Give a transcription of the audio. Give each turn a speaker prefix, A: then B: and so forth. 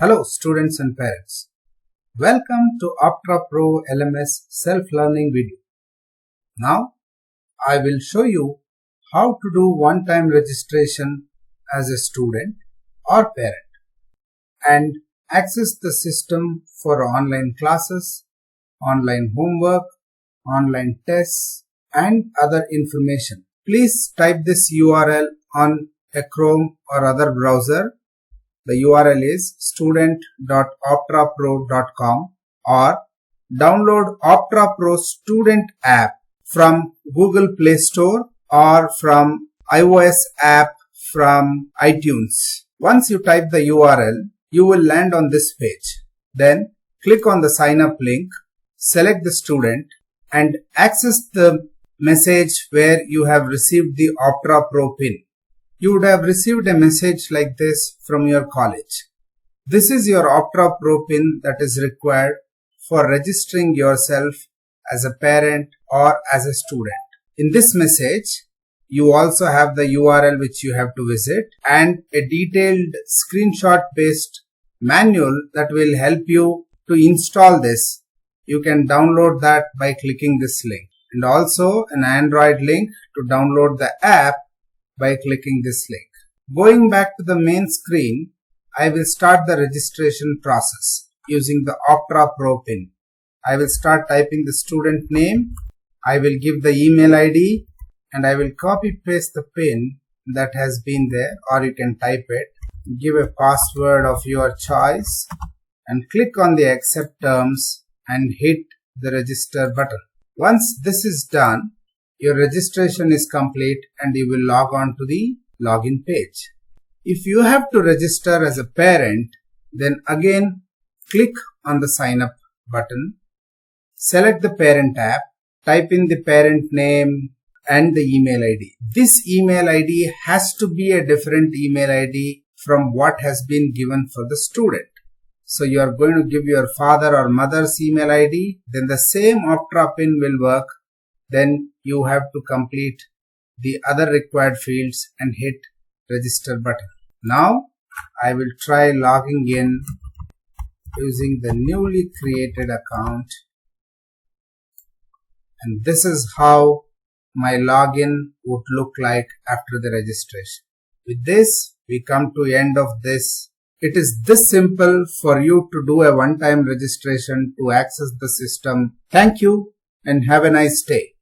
A: Hello students and parents. Welcome to OPTRAPro LMS self-learning video. Now I will show you how to do one-time registration as a student or parent and access the system for online classes, online homework, online tests and other information. Please type this URL on a Chrome or other browser. The URL is student.optrapro.com or download OPTRAPro student app from Google Play Store or from iOS app from iTunes. Once you type the URL, you will land on this page. Then click on the sign up link, select the student and access the message where you have received the OPTRAPro pin. You would have received a message like this from your college. This is your OPTRAPro pin that is required for registering yourself as a parent or as a student. In this message, you also have the URL which you have to visit and a detailed screenshot based manual that will help you to install this. You can download that by clicking this link, and also an Android link to download the app by clicking this link. Going back to the main screen, I will start the registration process using the OPTRAPro pin. I will start typing the student name. I will give the email ID and I will copy paste the pin that has been there, or you can type it. Give a password of your choice and click on the accept terms and hit the register button. Once this is done, your registration is complete and you will log on to the login page. If you have to register as a parent, then again click on the sign up button, select the parent app, type in the parent name and the email ID. This email ID has to be a different email ID from what has been given for the student. So you are going to give your father or mother's email ID, then the same OPTRA pin will work. Then you have to complete the other required fields and hit register button. Now I will try logging in using the newly created account, and this is how my login would look like after the registration. With this, we come to end of this. It is this simple for you to do a one-time registration to access the system. Thank you and have a nice day.